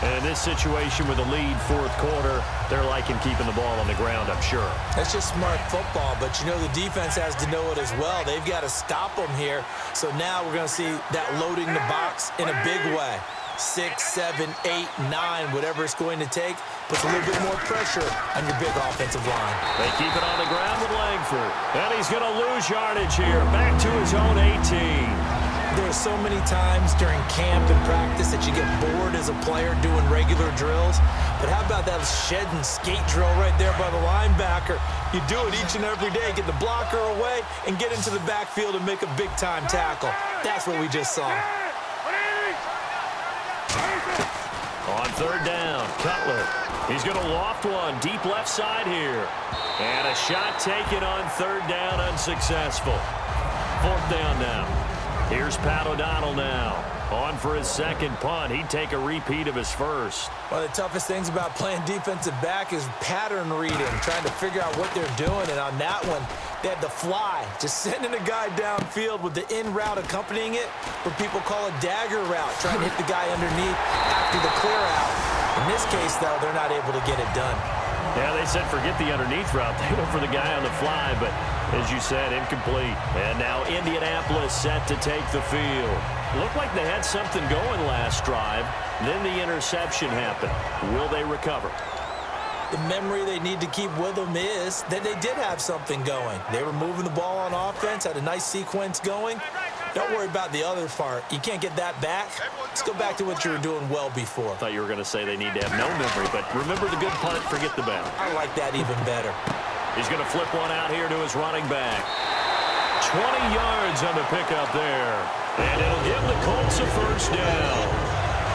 And in this situation with a lead, fourth quarter, they're liking keeping the ball on the ground, I'm sure. That's just smart football, but you know the defense has to know it as well. They've got to stop them here. So now we're going to see that loading the box in a big way. 6, 7, 8, 9, whatever it's going to take, puts a little bit more pressure on your big offensive line. They keep it on the ground with Langford. And he's going to lose yardage here, back to his own 18. There are so many times during camp and practice that you get bored as a player doing regular drills. But how about that shed and skate drill right there by the linebacker? You do it each and every day. Get the blocker away and get into the backfield and make a big-time tackle. That's what we just saw. On third down, Cutler. He's going to loft one deep left side here. And a shot taken on third down, unsuccessful. Fourth down now. Here's Pat O'Donnell now. On for his second punt. He'd take a repeat of his first. One of the toughest things about playing defensive back is pattern reading, trying to figure out what they're doing. And on that one, they had the fly, just sending a guy downfield with the in route accompanying it, what people call a dagger route, trying to hit the guy underneath after the clear out. In this case, though, they're not able to get it done. Yeah, they said forget the underneath route. They went for the guy on the fly, but as you said, incomplete. And now Indianapolis set to take the field. Looked like they had something going last drive. Then the interception happened. Will they recover? The memory they need to keep with them is that they did have something going. They were moving the ball on offense, had a nice sequence going. Don't worry about the other part. You can't get that back. Let's go back to what you were doing well before. I thought you were going to say they need to have no memory, but remember the good punt, forget the bad. I like that even better. He's going to flip one out here to his running back. 20 yards on the pickup there. And it'll give the Colts a first down.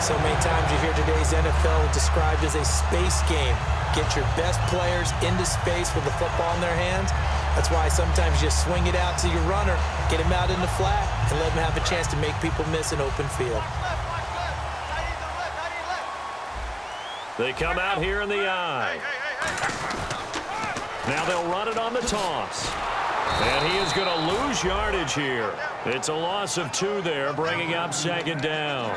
So many times you hear today's NFL described as a space game. Get your best players into space with the football in their hands. That's why sometimes you just swing it out to your runner, get him out in the flat, and let him have a chance to make people miss an open field. They come out here in the eye. Now they'll run it on the toss. And he is going to lose yardage here. It's a loss of 2 there, bringing up second down.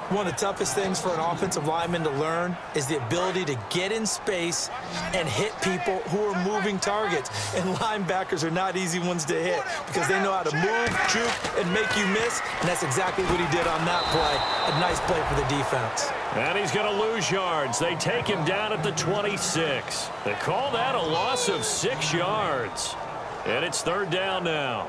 One of the toughest things for an offensive lineman to learn is the ability to get in space and hit people who are moving targets. And linebackers are not easy ones to hit because they know how to move, juke, and make you miss. And that's exactly what he did on that play. A nice play for the defense. And he's going to lose yards. They take him down at the 26. They call that a loss of 6 yards. And it's third down now.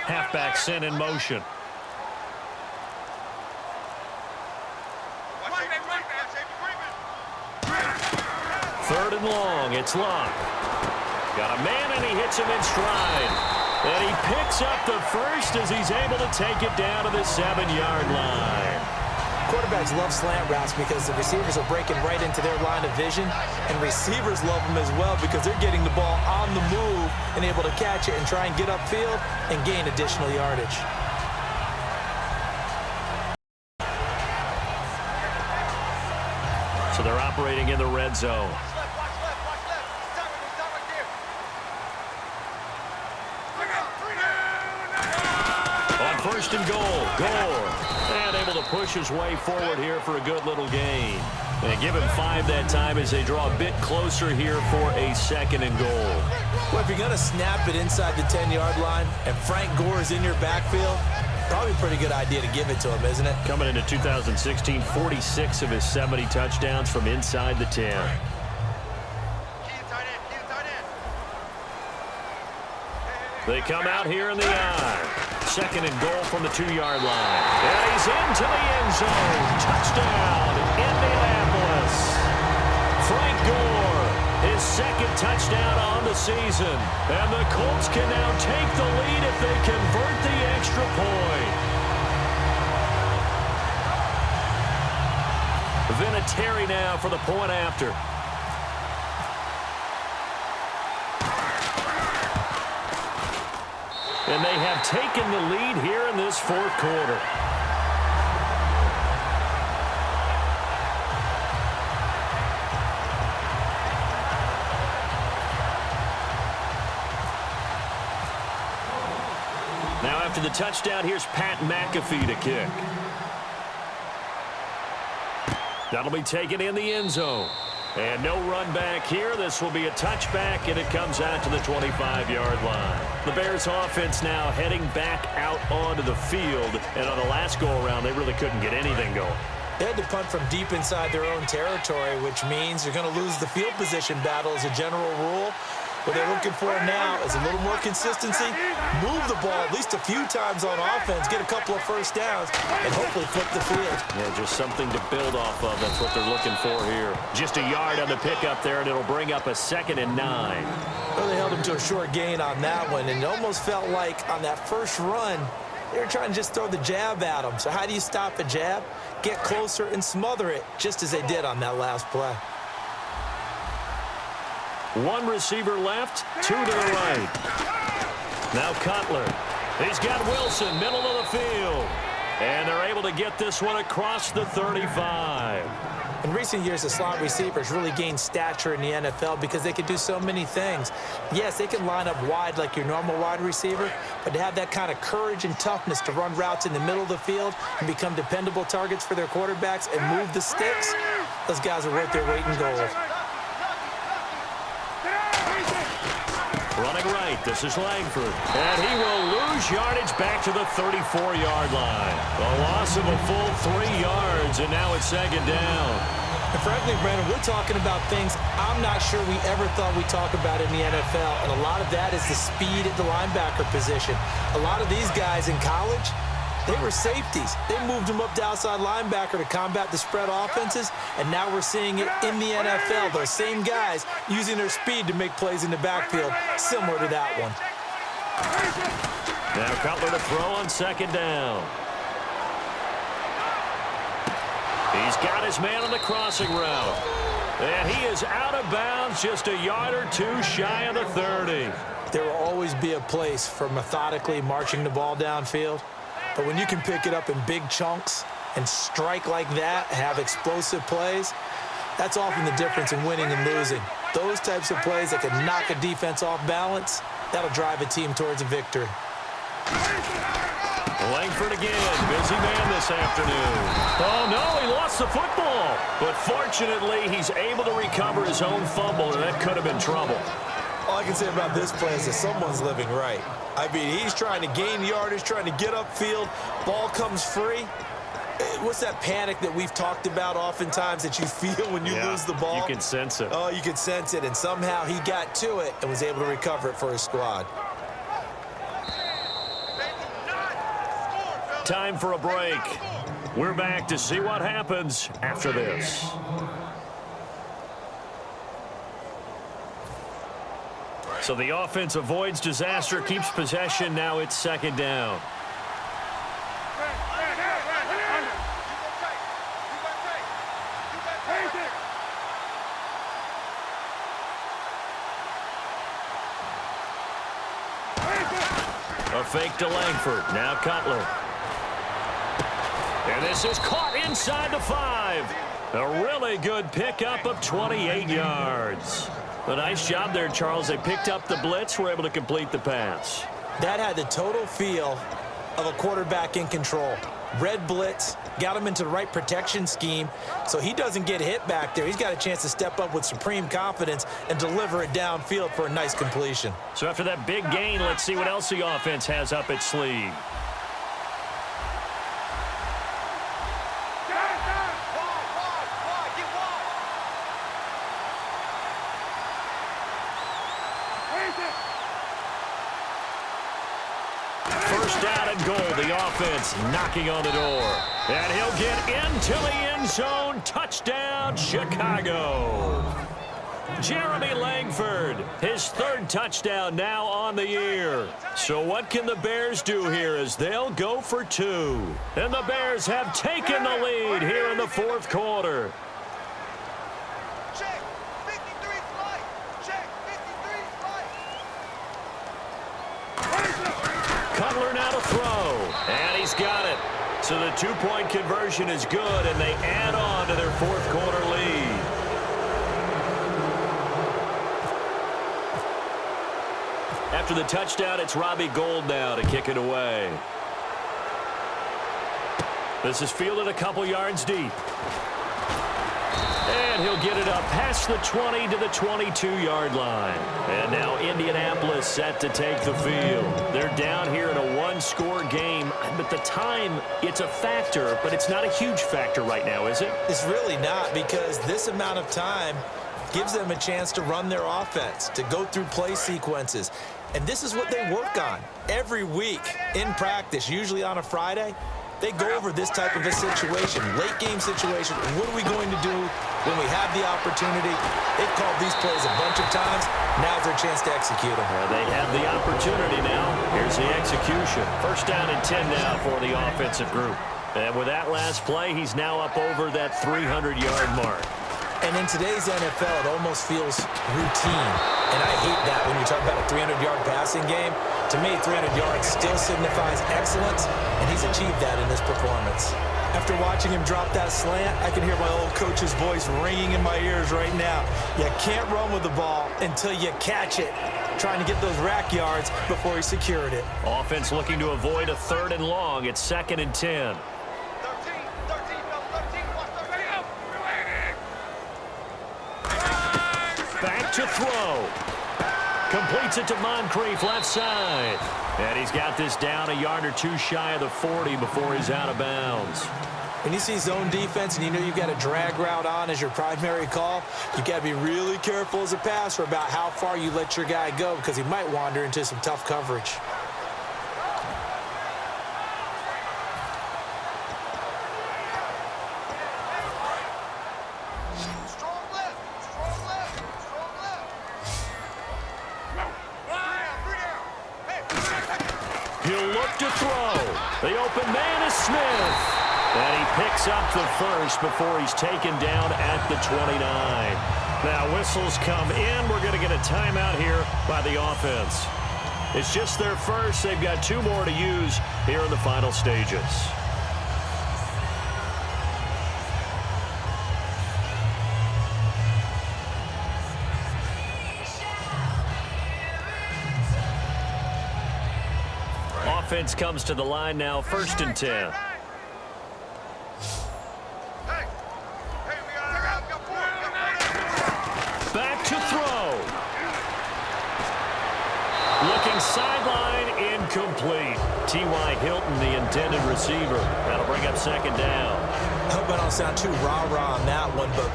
Halfback sent in motion. Third and long. It's Locke. Got a man, and he hits him in stride. And he picks up the first as he's able to take it down to the 7-yard line. Quarterbacks love slant routes because the receivers are breaking right into their line of vision, and receivers love them as well because they're getting the ball on the move and able to catch it and try and get upfield and gain additional yardage. So they're operating in the red zone. On first and goal, Gore. And able to push his way forward here for a good little gain. And give him 5 that time as they draw a bit closer here for a second and goal. Well, if you're going to snap it inside the 10-yard line and Frank Gore is in your backfield, Probably a pretty good idea to give it to him, isn't it? Coming into 2016, 46 of his 70 touchdowns from inside the 10. They come out here in the I. 2nd and goal from the 2-yard line. And he's into the end zone. Touchdown, Indianapolis. Frank Gore, his 2nd touchdown on the season. And the Colts can now take the lead if they convert the extra point. Vinatieri now for the point after. And they have taken the lead here in this 4th quarter. Now after the touchdown, here's Pat McAfee to kick. That'll be taken in the end zone. And no run back here. This will be a touchback, and it comes out to the 25-yard line. The Bears offense now heading back out onto the field. And on the last go-around, they really couldn't get anything going. They had to punt from deep inside their own territory, which means you're going to lose the field position battle as a general rule. What they're looking for now is a little more consistency, move the ball at least a few times on offense, get a couple of first downs, and hopefully flip the field. Yeah, just something to build off of. That's what they're looking for here. Just a yard on the pickup there, and it'll bring up a 2nd and 9. Well, they held him to a short gain on that one, and it almost felt like on that first run, they were trying to just throw the jab at him. So how do you stop a jab? Get closer and smother it, just as they did on that last play. 1 receiver left, 2 to the right. Now Cutler. He's got Wilson, middle of the field. And they're able to get this one across the 35. In recent years, the slot receivers really gained stature in the NFL because they can do so many things. Yes, they can line up wide like your normal wide receiver, but to have that kind of courage and toughness to run routes in the middle of the field and become dependable targets for their quarterbacks and move the sticks, those guys are worth their weight in gold. Running right, this is Langford. And he will lose yardage back to the 34-yard line. A loss of a full 3 yards, and now it's 2nd down. And frankly, Brandon, we're talking about things I'm not sure we ever thought we'd talk about in the NFL, and a lot of that is the speed at the linebacker position. A lot of these guys in college, they were safeties. They moved them up to outside linebacker to combat the spread offenses, and now we're seeing it in the NFL. Those same guys using their speed to make plays in the backfield, similar to that one. Now Cutler to throw on 2nd down. He's got his man on the crossing route. And he is out of bounds, just a yard or 2 shy of the 30. There will always be a place for methodically marching the ball downfield. But when you can pick it up in big chunks and strike like that, have explosive plays, that's often the difference in winning and losing. Those types of plays that can knock a defense off balance, that'll drive a team towards a victory. Langford again, busy man this afternoon. Oh, no, he lost the football. But fortunately, he's able to recover his own fumble, and that could have been trouble. All I can say about this play is that someone's living right. I mean, he's trying to gain yardage, trying to get upfield. Ball comes free. What's that panic that we've talked about oftentimes that you feel when you lose the ball? You can sense it. Oh, you can sense it, and somehow he got to it and was able to recover it for his squad. Time for a break. We're back to see what happens after this. So the offense avoids disaster, keeps possession. Now it's 2nd down. A fake to Langford. Now Cutler. And this is caught inside the 5. A really good pickup of 28 yards. A nice job there, Charles. They picked up the blitz, were able to complete the pass. That had the total feel of a quarterback in control. Red blitz, got him into the right protection scheme, so he doesn't get hit back there. He's got a chance to step up with supreme confidence and deliver it downfield for a nice completion. So after that big gain, let's see what else the offense has up its sleeve. First down and goal. The offense knocking on the door. And he'll get into the end zone. Touchdown, Chicago. Jeremy Langford, his third touchdown now on the year. So what can the Bears do here as they'll go for two? And the Bears have taken the lead here in the fourth quarter. Check, 53 flight. Check, 53 flight. Cutler now to throw. And he's got it. So the two-point conversion is good, and they add on to their fourth quarter lead. After the touchdown, it's Robbie Gould now to kick it away. This is fielded a couple yards deep. And he'll get it up past the 20 to the 22-yard line. And now Indianapolis set to take the field. They're down here in a one-score game. But the time, it's a factor, but it's not a huge factor right now, is it? It's really not, because this amount of time gives them a chance to run their offense, to go through play sequences. And this is what they work on every week in practice, usually on a Friday. They go over this type of a situation, late game situation. What are we going to do when we have the opportunity? They've called these plays a bunch of times. Now's their chance to execute them. They have the opportunity now. Here's the execution. First down and 10 now for the offensive group. And with that last play, he's now up over that 300-yard mark. And in today's NFL, it almost feels routine. And I hate that when you talk about a 300-yard passing game. To me, 300 yards still signifies excellence, and he's achieved that in this performance. After watching him drop that slant, I can hear my old coach's voice ringing in my ears right now. You can't run with the ball until you catch it. Trying to get those rack yards before he secured it. Offense looking to avoid a third and long. It's 2nd and 10. Back to throw. Completes it to Moncrief, left side. And he's got this down a yard or two shy of the 40 before he's out of bounds. When you see zone defense and you know you've got a drag route on as your primary call, you've got to be really careful as a passer about how far you let your guy go, because he might wander into some tough coverage. He'll look to throw. The open man is Smith. And he picks up the first before he's taken down at the 29. Now whistles come in. We're going to get a timeout here by the offense. It's just their first. They've got two more to use here in the final stages. Offense comes to the line now, 1st and 10. Back to throw. Looking sideline, incomplete. T.Y. Hilton, the intended receiver. That'll bring up 2nd down. I hope I don't sound too rah-rah on that one, but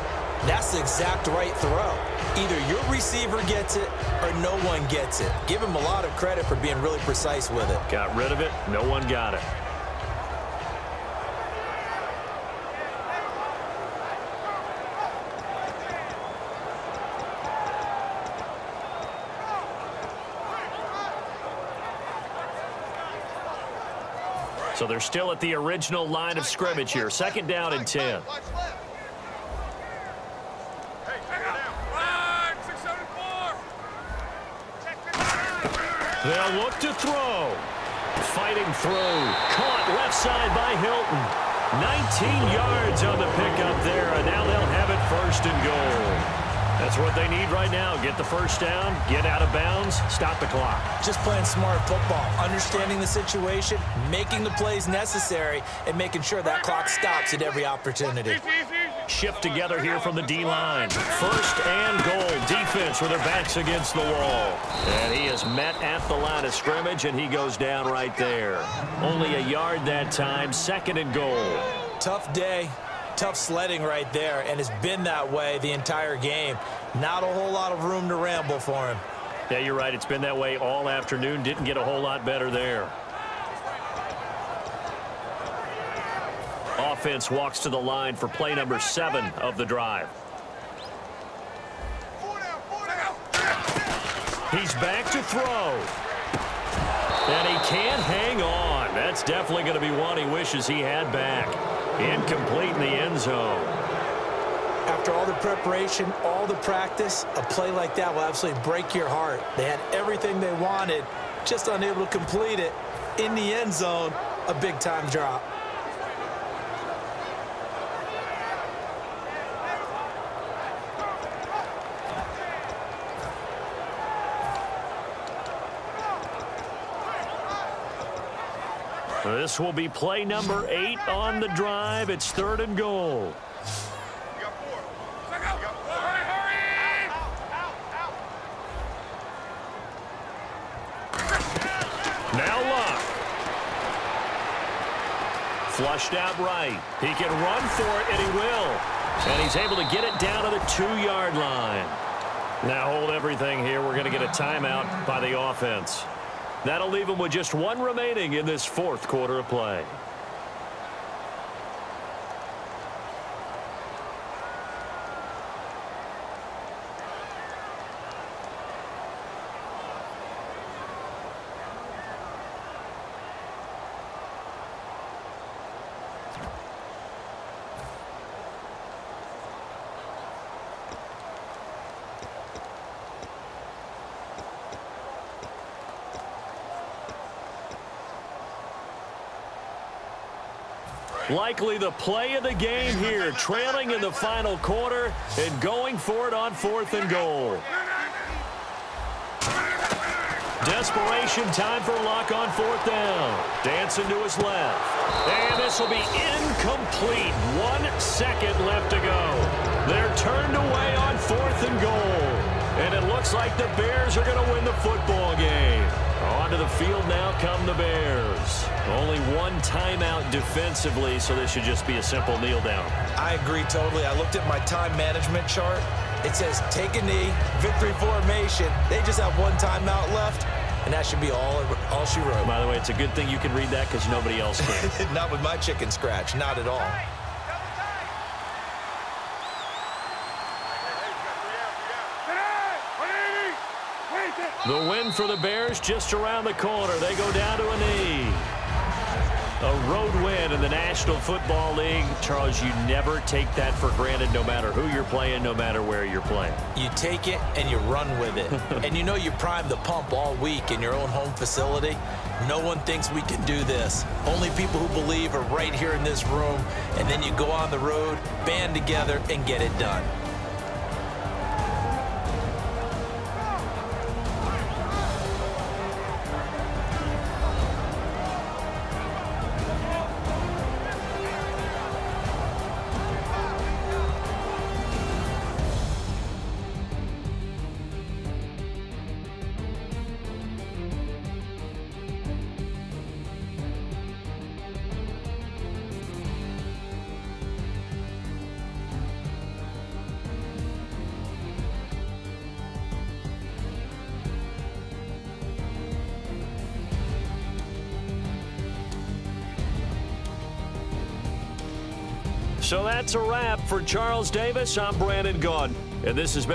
that's the exact right throw. Either your receiver gets it or no one gets it. Give him a lot of credit for being really precise with it. Got rid of it. No one got it. So they're still at the original line of scrimmage here. 2nd down and 10. They'll look to throw. Fighting through. Caught left side by Hilton. 19 yards on the pickup there, and now they'll have it 1st and goal. That's what they need right now. Get the first down, get out of bounds, stop the clock. Just playing smart football, understanding the situation, making the plays necessary, and making sure that clock stops at every opportunity. Shift together here from the D-line. 1st and goal. Defense with their backs against the wall. And he is met at the line of scrimmage, and he goes down right there. Only a yard that time. 2nd and goal. Tough day. Tough sledding right there, and it's been that way the entire game. Not a whole lot of room to ramble for him. Yeah, you're right. It's been that way all afternoon. Didn't get a whole lot better there. Offense walks to the line for play number 7 of the drive. He's back to throw. And he can't hang on. That's definitely going to be one he wishes he had back. Incomplete in the end zone. After all the preparation, all the practice, a play like that will absolutely break your heart. They had everything they wanted, just unable to complete it. In the end zone, a big-time drop. This will be play number 8 on the drive. It's 3rd and goal. Now Luck. Flushed out right. He can run for it, and he will. And he's able to get it down to the 2-yard line. Now hold everything here. We're going to get a timeout by the offense. That'll leave him with just 1 remaining in this 4th quarter of play. Likely the play of the game here, trailing in the final quarter and going for it on 4th and goal. Desperation time for Luck on 4th down. Dancing to his left. And this will be incomplete. 1 second left to go. They're turned away on 4th and goal. And it looks like the Bears are going to win the football game. Onto the field now come the Bears. Only 1 timeout defensively, so this should just be a simple kneel down. I agree totally. I looked at my time management chart. It says take a knee, victory formation. They just have 1 timeout left, and that should be all she wrote. By the way, it's a good thing you can read that because nobody else can. Not with my chicken scratch, not at all. The win for the Bears just around the corner. They go down to a knee. A road win in the National Football League. Charles, you never take that for granted no matter who you're playing, no matter where you're playing. You take it and you run with it. And you know you prime the pump all week in your own home facility. No one thinks we can do this. Only people who believe are right here in this room. And then you go on the road, band together, and get it done. So that's a wrap for Charles Davis. I'm Brandon Gaudin, and this has been a